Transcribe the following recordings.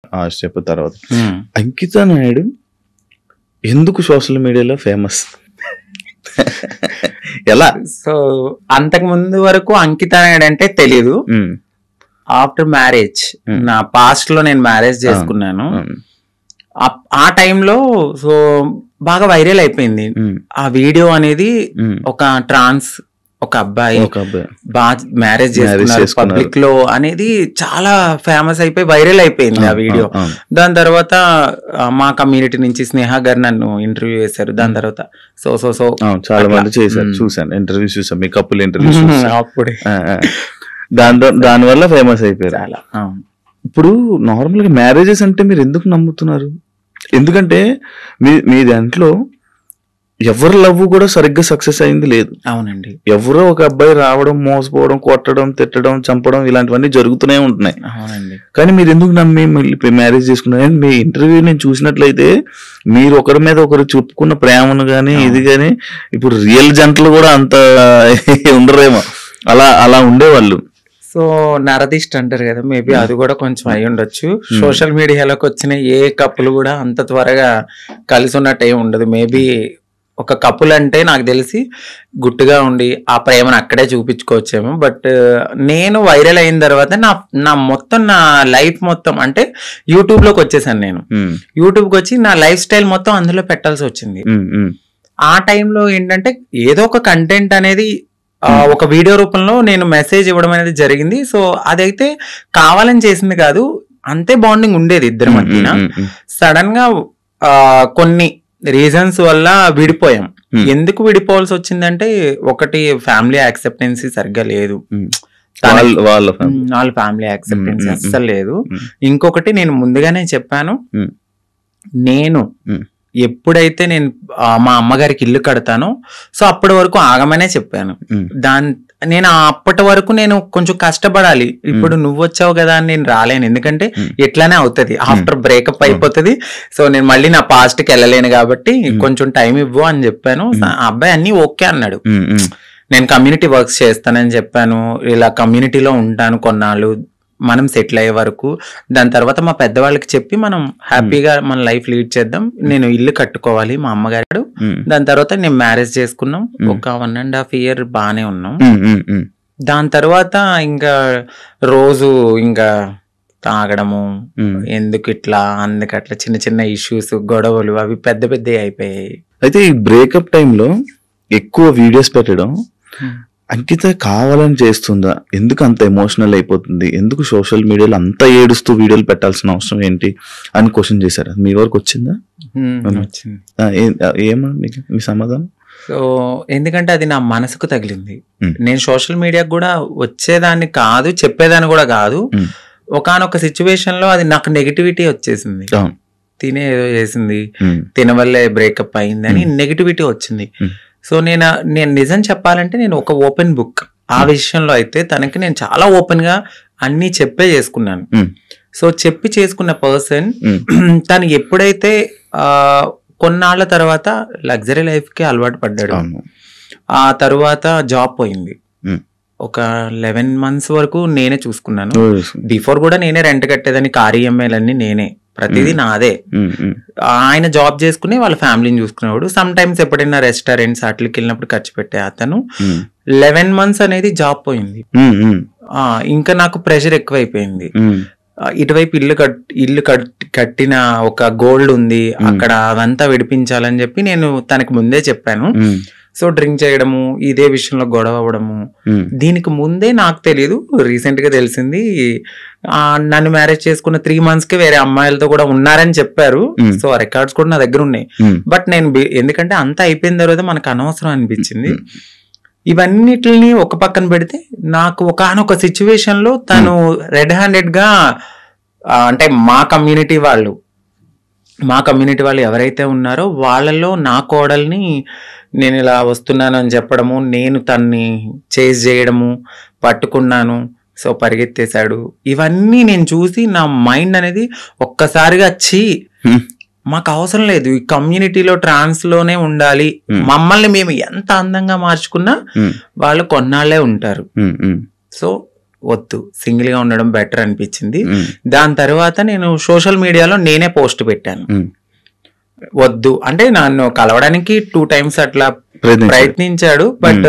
ఆ స్టెప్ తర్వాత అంకిత నాయుడు ఎందుకు సోషల్ మీడియాలో ఫేమస్? ఎలా? సో అంతకు ముందు వరకు అంకిత నాయుడు అంటే తెలీదు. ఆఫ్టర్ మ్యారేజ్, నా పాస్ట్ లో నేను మ్యారేజ్ చేసుకున్నాను. ఆ టైంలో సో బాగా వైరల్ అయిపోయింది ఆ వీడియో అనేది. ఒక ట్రాన్స్ ఒక అబ్బాయి బాగా మ్యారేజ్ చేసుకున్నారు పబ్లిక్ లో అనేది చాలా ఫేమస్ అయిపోయి వైరల్ అయిపోయింది ఆ వీడియో. దాని తర్వాత మా కమ్యూనిటీ నుంచి స్నేహ గారు నన్ను ఇంటర్వ్యూ చేశారు. దాని తర్వాత సో సో సో చాలా మంది చేశారు, చూసాను ఇంటర్వ్యూ, చూసాను మీ కపుల్ ఇంటర్వ్యూ అప్పుడే. దాని వల్ల ఫేమస్ అయిపోయారు చాలా. ఇప్పుడు నార్మల్ గా మ్యారేజెస్ అంటే మీరు ఎందుకు నమ్ముతున్నారు? ఎందుకంటే మీ దాంట్లో ఎవరి లవ్ కూడా సరిగ్గా సక్సెస్ అయింది లేదు. అవునండి. ఎవరో ఒక అబ్బాయి రావడం, మోసపోవడం, కొట్టడం, తిట్టడం, చంపడం ఇలాంటివన్నీ జరుగుతూనే ఉంటున్నాయి. అవునండి. కానీ మీరు ఎందుకు నమ్మి మ్యారేజ్ చేసుకున్నారు? మీ ఇంటర్వ్యూ నేను చూసినట్లయితే మీరు ఒకరి మీద ఒకరు చెప్పుకున్న ప్రేమను గానీ ఇది గానీ, ఇప్పుడు రియల్ జంటలు కూడా అంత ఉండరేమో, అలా ఉండేవాళ్ళు. సో నరదిష్ట అంటారు కదా, మేబీ అది కూడా కొంచెం అయి ఉండొచ్చు. సోషల్ మీడియాలోకి వచ్చిన ఏ కప్పులు కూడా అంత త్వరగా కలిసి ఉన్నట్టు ఏమి ఉండదు. మేబీ ఒక కపుల్ అంటే నాకు తెలిసి గుట్టుగా ఉండి ఆ ప్రేమను అక్కడే చూపించుకోవచ్చేమో. బట్ నేను వైరల్ అయిన తర్వాత నా మొత్తం నా లైఫ్ మొత్తం అంటే యూట్యూబ్ లోకి వచ్చేసాను. నేను యూట్యూబ్కి వచ్చి నా లైఫ్ స్టైల్ మొత్తం అందులో పెట్టాల్సి వచ్చింది. ఆ టైంలో ఏంటంటే ఏదో ఒక కంటెంట్ అనేది ఒక వీడియో రూపంలో నేను మెసేజ్ ఇవ్వడం అనేది జరిగింది. సో అదైతే కావాలని చేసింది కాదు, అంతే బాండింగ్ ఉండేది ఇద్దరి మధ్యన. సడన్ గా కొన్ని రీజన్స్ వల్ల విడిపోయాం. ఎందుకు విడిపోవాల్సి వచ్చిందంటే, ఒకటి ఫ్యామిలీ యాక్సెప్టెన్సీ సరిగ్గా లేదు, వాళ్ళ ఫ్యామిలీ యాక్సెప్టెన్సీ అస్సలు లేదు. ఇంకొకటి నేను ముందుగానే చెప్పాను, నేను ఎప్పుడైతే నేను మా అమ్మగారికి ఇల్లు కడతానో సో అప్పటి వరకు ఆగమనే చెప్పాను. నేను అప్పటి వరకు నేను కొంచెం కష్టపడాలి. ఇప్పుడు నువ్వు వచ్చావు కదా అని నేను రాలేను, ఎందుకంటే ఎట్లానే అవుతుంది, ఆఫ్టర్ బ్రేకప్ అయిపోతుంది. సో నేను మళ్ళీ నా పాస్ట్ కి వెళ్ళలేను కాబట్టి కొంచెం టైం ఇవ్వు అని చెప్పాను. ఆ అబ్బాయి అన్ని ఓకే అన్నాడు. నేను కమ్యూనిటీ వర్క్స్ చేస్తానని చెప్పాను, ఇలా కమ్యూనిటీలో ఉంటాను కొన్నాళ్ళు, మనం సెటిల్ అయ్యే వరకు. దాని తర్వాత మా పెద్దవాళ్ళకి చెప్పి మనం హ్యాపీగా మన లైఫ్ లీడ్ చేద్దాం, నేను ఇల్లు కట్టుకోవాలి మా అమ్మగారు. దాని తర్వాత నేను మ్యారేజ్ చేసుకున్నాం. ఒక 1.5 year బానే ఉన్నాం. దాని తర్వాత ఇంకా రోజు ఇంకా తాగడము, ఎందుకు ఇట్లా అందుకట్లా చిన్న చిన్న ఇష్యూస్, గొడవలు అవి పెద్ద పెద్ద అయిపోయాయి. అయితే ఈ బ్రేకప్ టైంలో ఎక్కువ వీడియోస్ పెట్టడం అంకిత కావాలని చేస్తుందా? ఎందుకు అంత ఎమోషనల్ అయిపోతుంది? ఎందుకు సోషల్ మీడియాలో అంత ఏడుస్తూ వీడియోలు పెట్టాల్సిన అవసరం ఏంటి అని క్వశ్చన్ చేశారు. మీ వరకు వచ్చిందా? ఏమన్నా మీ సమాధానం? సో ఎందుకంటే అది నా మనసుకు తగిలింది. నేను సోషల్ మీడియాకు కూడా వచ్చేదాన్ని కాదు, చెప్పేదాన్ని కూడా కాదు. ఒకానొక సిచ్యువేషన్ లో అది నాకు నెగిటివిటీ వచ్చేసింది. తినే ఏదో చేసింది, తిన వల్లే బ్రేకప్ అయింది అని నెగిటివిటీ వచ్చింది. సో నేను నిజం చెప్పాలంటే నేను ఒక ఓపెన్ బుక్ ఆ విషయంలో. అయితే తనకి నేను చాలా ఓపెన్ గా అన్ని చెప్పే చేసుకున్నాను. సో చెప్పి చేసుకున్న పర్సన్ తను ఎప్పుడైతే కొన్నాళ్ళ తర్వాత లగ్జరీ లైఫ్ కి అలవాటు పడ్డాడు, ఆ తర్వాత జాబ్ పోయింది. ఒక 11 months వరకు నేనే చూసుకున్నాను. బిఫోర్ కూడా నేనే రెంట్ కట్టేదాన్ని, కార్ ఈఎంఐలన్నీ నేనే, ప్రతిదీ నాదే. ఆయన జాబ్ చేసుకుని వాళ్ళ ఫ్యామిలీని చూసుకునేవాడు. సమ్ టైమ్స్ ఎప్పుడైనా రెస్టారెంట్స్ అట్లకి వెళ్ళినప్పుడు ఖర్చు పెట్టే అతను. 11 months అనేది జాబ్ పోయింది. ఇంకా నాకు ప్రెషర్ ఎక్కువైపోయింది. ఇటువైపు ఇల్లు కట్టిన ఒక గోల్డ్ ఉంది అక్కడ, అదంతా విడిపించాలని చెప్పి నేను తనకి ముందే చెప్పాను. సో డ్రింక్ చేయడము, ఇదే విషయంలో గొడవ అవ్వడము. దీనికి ముందే నాకు తెలియదు, రీసెంట్ గా తెలిసింది. నన్ను మ్యారేజ్ చేసుకున్న 3 months కి వేరే అమ్మాయిలతో కూడా ఉన్నారని చెప్పారు. సో ఆ రికార్డ్స్ కూడా నా దగ్గర ఉన్నాయి. బట్ నేను ఎందుకంటే అంతా అయిపోయిన తర్వాత మనకు అనవసరం అనిపించింది. ఇవన్నిటిని ఒక పక్కన పెడితే నాకు ఒకానొక సిచ్యువేషన్ లో తను రెడ్ హ్యాండెడ్ గా, అంటే మా కమ్యూనిటీ వాళ్ళు ఎవరైతే ఉన్నారో వాళ్ళలో నా కోడల్ని నేను ఇలా వస్తున్నాను అని చెప్పడము, నేను తన్ని చేజ్ చేయడము, పట్టుకున్నాను, సో పరిగెత్తేశాడు. ఇవన్నీ నేను చూసి నా మైండ్ అనేది ఒక్కసారిగా మాకు అవసరం లేదు, ఈ కమ్యూనిటీలో ట్రాన్స్ లోనే ఉండాలి, మమ్మల్ని మేము ఎంత అందంగా మార్చుకున్నా వాళ్ళు కొన్నాళ్లే ఉంటారు. సో వద్దు, సింగిల్ గా ఉండడం బెటర్ అనిపించింది. దాని తర్వాత నేను సోషల్ మీడియాలో నేనే పోస్ట్ పెట్టాను. వద్దు అంటే నన్ను కలవడానికి 2 times అట్లా ప్రయత్నించాడు, బట్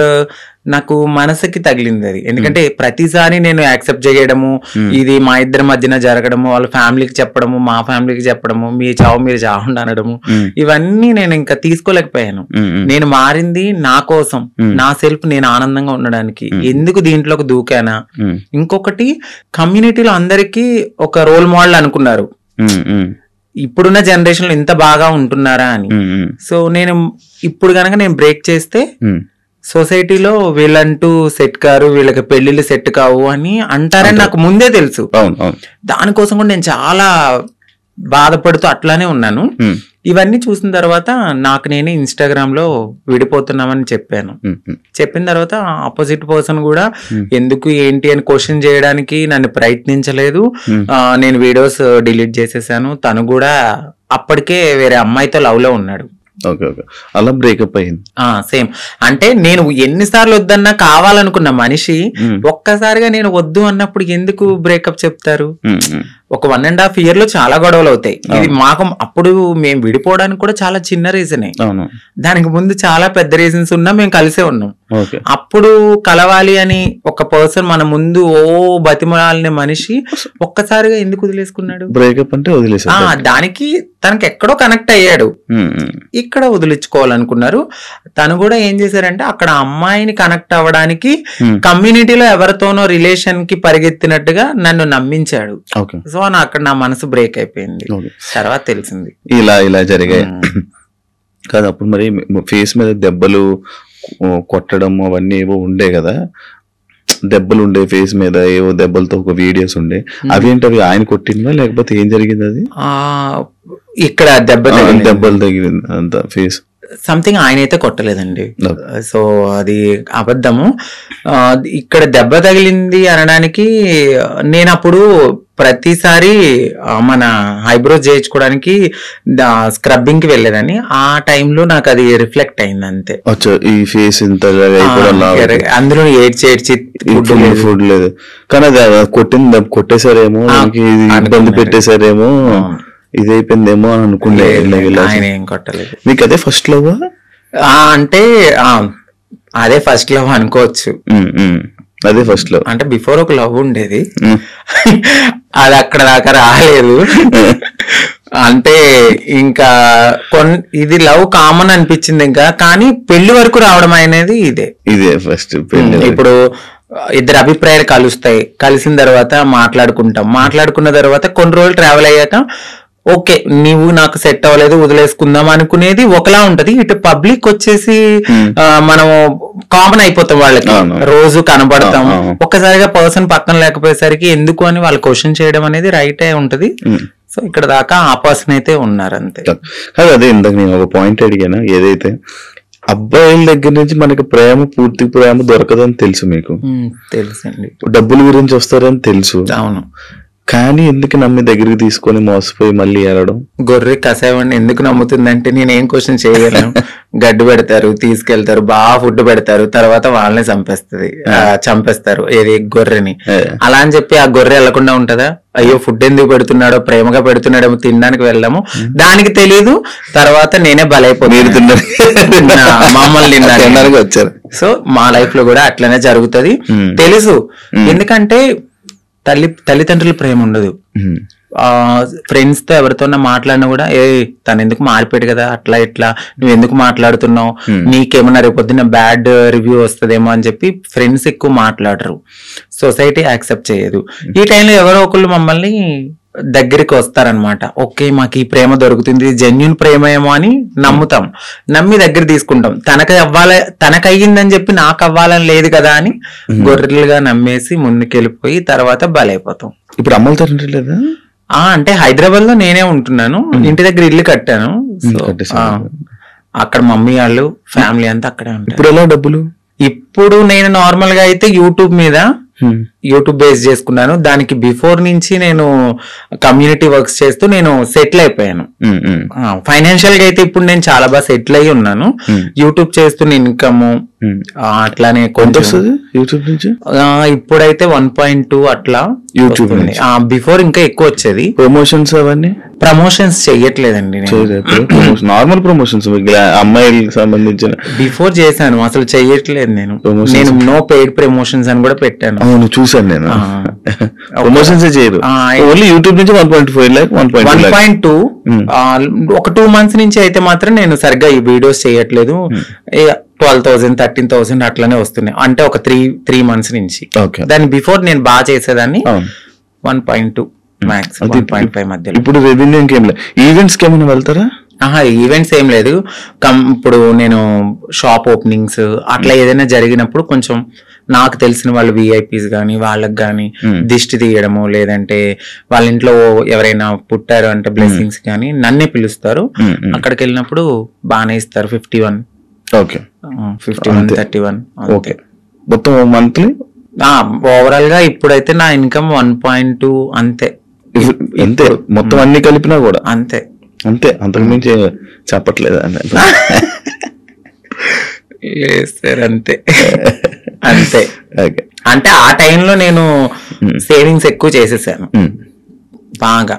నాకు మనసుకి తగిలింది అది. ఎందుకంటే ప్రతిసారి నేను యాక్సెప్ట్ చేయడము, ఇది మా ఇద్దరి మధ్యన జరగడము, వాళ్ళ ఫ్యామిలీకి చెప్పడము, మా ఫ్యామిలీకి చెప్పడము, మీ చావు మీరు చావండి అనడము, ఇవన్నీ నేను ఇంకా తీసుకోలేకపోయాను. నేను మారింది నా కోసం, నా సెల్ఫ్ నేను ఆనందంగా ఉండడానికి. ఎందుకు దీంట్లోకి దూకానా? ఇంకొకటి, కమ్యూనిటీలో అందరికీ ఒక రోల్ మోడల్ అనుకున్నారు, ఇప్పుడున్న జనరేషన్ లో ఇంత బాగా ఉంటున్నారా అని. సో నేను ఇప్పుడు కనుక నేను బ్రేక్ చేస్తే సొసైటీలో వీళ్ళంటూ సెట్ కారు, వీళ్ళకి పెళ్లిళ్ళు సెట్ కావు అని అంటారని నాకు ముందే తెలుసు. దానికోసం కూడా నేను చాలా బాధపడుతూ అట్లానే ఉన్నాను. ఇవన్నీ చూసిన తర్వాత నాకు నేనే ఇన్స్టాగ్రామ్ లో విడిపోతున్నామని చెప్పాను. చెప్పిన తర్వాత ఆపోజిట్ పర్సన్ కూడా ఎందుకు ఏంటి అని క్వశ్చన్ చేయడానికి నన్ను ప్రయత్నించలేదు. నేను వీడియోస్ డిలీట్ చేసేసాను. తను కూడా అప్పటికే వేరే అమ్మాయితో లవ్ లో ఉన్నాడు. అలా బ్రేకప్ అయింది. సేమ్ అంటే నేను ఎన్నిసార్లు వద్దన్నా కావాలనుకున్న మనిషి ఒక్కసారిగా నేను వద్దు అన్నప్పుడు ఎందుకు బ్రేకప్ చెప్తారు? ఒక 1.5 year లో చాలా గొడవలు అవుతాయి. ఇది మాకు అప్పుడు మేము విడిపోవడానికి కూడా చాలా చిన్న రీజనే. దానికి ముందు చాలా పెద్ద రీజన్స్ ఉన్నా మేము కలిసే ఉన్నాం. అప్పుడు కలవాలి అని ఒక పర్సన్ మన ముందు బతిమలాలిన మనిషి ఒక్కసారిగా ఎందుకు వదిలేసుకున్నాడు? బ్రేకప్ అంటే వదిలేసాడు. దానికి తనకి ఎక్కడో కనెక్ట్ అయ్యాడు, ఇక్కడ వదిలించుకోవాలనుకున్నారు. తను కూడా ఏం చేశారంటే అక్కడ అమ్మాయిని కనెక్ట్ అవ్వడానికి కమ్యూనిటీలో ఎవరితోనో రిలేషన్ కి పరిగెత్తినట్టుగా నన్ను నమ్మించాడు. సో అక్కడ నా మనసు బ్రేక్ అయిపోయింది. తర్వాత తెలిసింది ఇలా జరిగాయి కాదు. అప్పుడు మరి ఫేస్ మీద దెబ్బలు కొట్టడం అవన్నీ ఏవో ఉండే కదా, దెబ్బలు ఉండే ఫేస్ మీద, ఏవో దెబ్బలతో ఒక వీడియోస్ ఉండే, అవేంటవి ఆయన కొట్టిందా లేకపోతే ఏం జరిగింది? అది ఇక్కడ దెబ్బలు తగిలింది అంత ఫేస్ సంథింగ్. ఆయన అయితే కొట్టలేదండి, సో అది అబద్ధము. ఇక్కడ దెబ్బ తగిలింది అనడానికి నేను అప్పుడు ప్రతిసారి మన ఐబ్రోస్ చేయించుకోవడానికి స్క్రబ్బింగ్ కి వెళ్ళేదని, ఆ టైంలో నాకు అది రిఫ్లెక్ట్ అయింది అంతే. ఈ ఫేస్ ఇంత అందులో ఏడ్చి ఫుడ్ లేదు కానీ అది కొట్టేసారేమో, ఇబ్బంది పెట్టేసారేమో, ఇది అయిపోయిందేమో అని అనుకుంటే ఆయన ఏం కొట్టలేదు. మీకు అదే ఫస్ట్ లవ్? అంటే అదే ఫస్ట్ లవ్ అనుకోవచ్చు. అదే ఫస్ట్ లవ్ అంటే బిఫోర్ ఒక లవ్ ఉండేది, అది అక్కడ దాకా రాలేదు. అంటే ఇంకా ఇది లవ్ కామన్ అనిపించింది ఇంకా, కానీ పెళ్లి వరకు రావడం అనేది ఇదే ఫస్ట్. ఇప్పుడు ఇద్దరు అభిప్రాయాలు కలుస్తాయి, కలిసిన తర్వాత మాట్లాడుకున్న తర్వాత కొన్ని రోజులు ట్రావెల్ అయ్యాక ఓకే నీవు నాకు సెట్ అవ్వలేదు వదిలేసుకుందాం అనుకునేది ఒకలా ఉంటది. ఇటు పబ్లిక్ వచ్చేసి మనం కామన్ అయిపోతాం, వాళ్ళకి రోజు కనబడతాం. ఒక్కసారిగా పర్సన్ పక్కన లేకపోయేసరికి ఎందుకు అని వాళ్ళు క్వశ్చన్ చేయడం అనేది రైట్ అయి ఉంటది. సో ఇక్కడ దాకా ఆ పర్సన్ అయితే ఉన్నారు అంతే. అదే ఇందాక నేను ఒక పాయింట్ అడిగాను, ఏదైతే అబ్బాయిల దగ్గర నుంచి మనకి పూర్తి ప్రేమ దొరకదని తెలుసు, మీకు తెలుసండి. డబ్బుల గురించి వస్తారని తెలుసు. అవును, కానీ ఎందుకు నమ్మి దగ్గరికి తీసుకొని మోసపోయి మళ్ళీ ఏడడం? గొర్రె కసాయవాడిని ఎందుకు నమ్ముతుందంటే నేనేం క్వశ్చన్ చేయగలను. గడ్డి పెడతారు, తీసుకెళ్తారు, బాగా ఫుడ్ పెడతారు, తర్వాత వాళ్ళని చంపేస్తారు ఏది గొర్రెని. అలా అని చెప్పి ఆ గొర్రె వెళ్లకుండా ఉంటదా? అయ్యో ఫుడ్ ఎందుకు పెడుతున్నాడో, ప్రేమగా పెడుతున్నాడేమో, తినడానికి వెళ్ళాము, దానికి తెలీదు. తర్వాత నేనే బలైపోతున్నా, మమ్మల్ని తినడానికి వచ్చారు. సో మా లైఫ్ లో కూడా అట్లనే జరుగుతుంది తెలుసు. ఎందుకంటే తల్లిదండ్రుల ప్రేమ ఉండదు. ఫ్రెండ్స్ తో ఎవరితోన్నా మాట్లాడినా కూడా తను ఎందుకు మారిపోయాడు కదా, అట్లా ఇట్లా నువ్వు ఎందుకు మాట్లాడుతున్నావు, నీకేమన్నా రేపు పొద్దున్న బ్యాడ్ రివ్యూ వస్తుందేమో అని చెప్పి ఫ్రెండ్స్ ఎక్కువ మాట్లాడరు, సొసైటీ యాక్సెప్ట్ చేయదు. ఈ టైంలో ఎవరో ఒకళ్ళు మమ్మల్ని దగ్గరికి వస్తారనమాట. ఓకే మాకు ఈ ప్రేమ దొరుకుతుంది, జెన్యున్ ప్రేమ ఏమో అని నమ్ముతాం, నమ్మి దగ్గర తీసుకుంటాం. తనకయ్యిందని చెప్పి నాకు అవ్వాలని లేదు కదా అని గొర్రెలుగా నమ్మేసి ముందుకెళ్ళిపోయి తర్వాత బలైపోతాం. ఇప్పుడు అమ్మల తండ్రి లేదా? అంటే హైదరాబాద్ లో నేనే ఉంటున్నాను, ఇంటి దగ్గర ఇల్లు కట్టాను. అక్కడ మమ్మీ వాళ్ళు ఫ్యామిలీ అంతా అక్కడే ఉంటారు. ఇప్పుడు ఎలా డబ్బులు? ఇప్పుడు నేను నార్మల్ గా అయితే యూట్యూబ్ బేస్ చేసుకున్నాను. దానికి బిఫోర్ నుంచి నేను కమ్యూనిటీ వర్క్స్ చేస్తూ నేను సెటిల్ అయిపోయాను. ఫైనాన్షియల్ గా అయితే ఇప్పుడు నేను చాలా బాగా సెటిల్ అయ్యి ఉన్నాను. యూట్యూబ్ చేస్తున్న ఇన్కమ్ అట్లానే కొంచెం యూట్యూబ్ నుంచి ఇప్పుడైతే 1.2 అట్లా యూట్యూబ్. బిఫోర్ ఇంకా ఎక్కువ వచ్చేది. ప్రమోషన్స్ అవన్నీ ప్రమోషన్స్ చెయ్యట్లేదండి నార్మల్ ప్రమోషన్స్ అమ్మాయిలకు సంబంధించిన బిఫోర్ చేశాను, అసలు చెయ్యట్లేదు నేను. నో పెయిడ్ ప్రమోషన్స్ అని కూడా పెట్టాను. అవును చూసాను నేను. ప్రమోషన్స్ చేయరు, ఓన్లీ యూట్యూబ్ నుంచి 1.4 lakh 1.2 ఒక 2 months నుంచి అయితే మాత్రం నేను సరిగ్గా ఈ వీడియోస్ చేయట్లేదు. 12,000 13,000 అట్లానే వస్తున్నాయి, అంటే ఒక 3 months నుంచి. దాని బిఫోర్ నేను బాగా చేసేదాన్ని 1.2 మ్యాక్స్ 1.5 మధ్యలో. ఇప్పుడు రెవెన్యూ ఇంకేం లేదు. ఈవెంట్స్ కి ఏమైనా వెళ్తారా? ఈవెంట్స్ ఏం లేదు. ఇప్పుడు నేను షాప్ ఓపెనింగ్స్ అట్లా ఏదైనా జరిగినప్పుడు కొంచెం నాకు తెలిసిన వాళ్ళు విఐపీస్ గానీ వాళ్ళకి గానీ దిష్టి తీయడము, లేదంటే వాళ్ళ ఇంట్లో ఎవరైనా పుట్టారు అంటే బ్లెస్సింగ్స్ కానీ నన్నే పిలుస్తారు. అక్కడికి వెళ్ళినప్పుడు బాగానే ఇస్తారు. 51 51 31 ఓకే. మొత్తం మంత్లీ ఓవరాల్ గా ఇప్పుడైతే నా ఇన్కమ్ 1.2 అంతే. అంతే మొత్తం అన్ని కలిపినా కూడా అంతే. అంతకు మించి చెప్పట్లేదు సార్. అంతే అంతే. అంటే ఆ టైంలో నేను సేవింగ్స్ ఎక్కువ చేసేసాను బాగా.